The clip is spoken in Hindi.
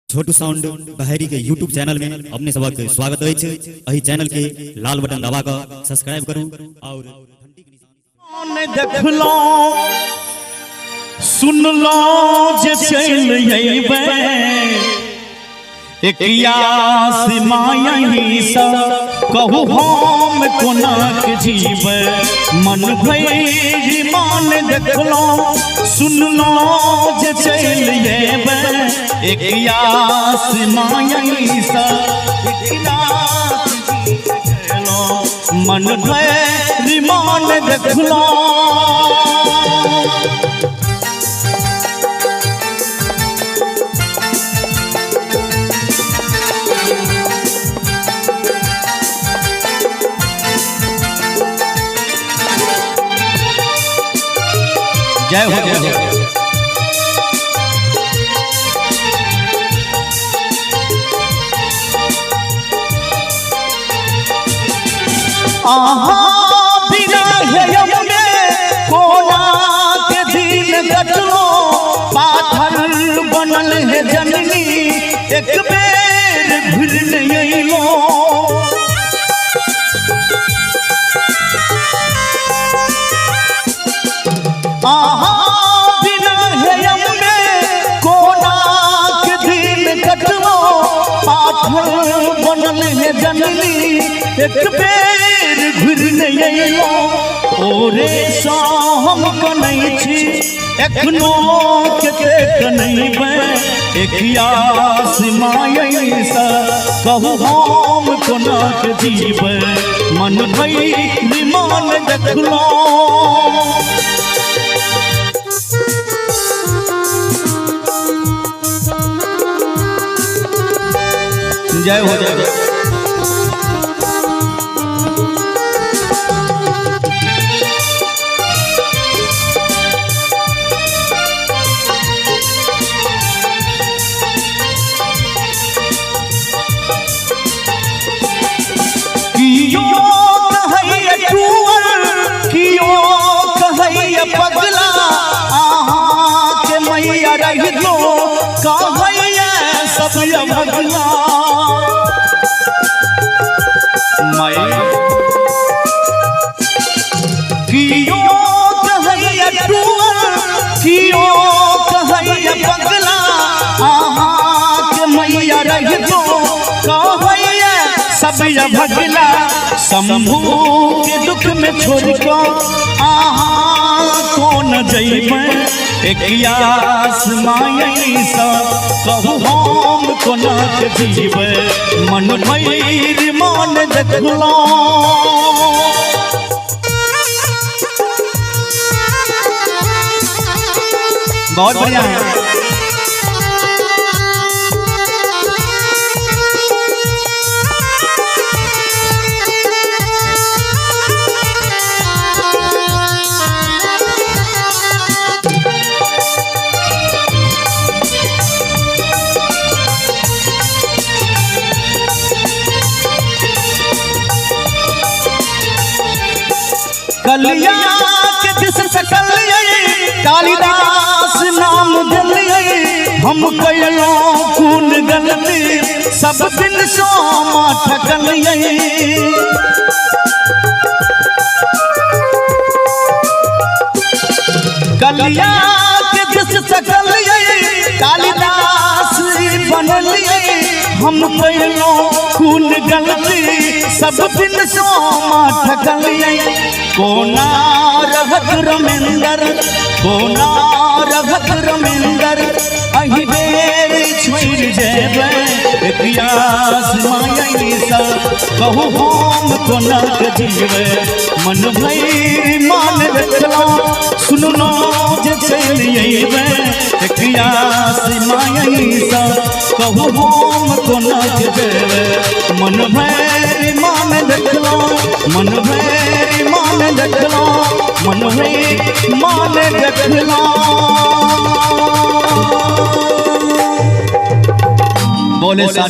छोटू साउंड बहरी के यूट्यूब चैनल में अपने सबक स्वागत है। अही चैनल के लाल बटन दबा कर सब्सक्राइब करूं और देख लो सुन लो जे चल एक यास मायही सा कहू हम कोनाक जीव मन भई मान देख लो सुन लो जे चल एक यास मायही सा मन भई मान देख लो जय हो जय हो। आहा बिना हेयम में कोना के दिन कटलो पाथर बनल है जननी एक बेर भूल नहीं लो आहा बिना हेयम में कोना के दिन कटलो पाथर बनल है जननी एक बेर घुर नहीं लो ओरे हम कनै छी एखनो के कनै एक यास मायै सा कहू हम कोना के जीव मन भई निमान देखलो जय हो जय हो। कियो कहैया टूअर कियो कहैया पगला आहा के मैया रही दो कहैया सब भगला कियो कहैया टूअर कियो कहैया पगला आहा के मैया रही दो कहैया सब भगला शंभू के दुख में छोड़ को आहा कौन जइबै एक यास मायै सा कहू हम कोना के जीव मन भई मान देखलो बहुत बढ़िया है। कलिया के दिस सकल कालिदास नाम दिलिए हम कइलो कौन गलती सब दिन सो ठकलिए कलिया के दिस सकल कालिदास बनलिए हम कइलो कौन गलती सब दिन सो ठकलिए कोना रघत रमेंदर कोना रघत रमेंदर अहि बेर छोड़ जेबै एक यास मायै सा कहू हम कोना के जीव मन भई मान देखलो सुनो जे चल अइबै एक यास मायै सा कहू हम कोना के जीव मन भई मान देखलो मन भई मान देखलो मन भई मान देखलो बोले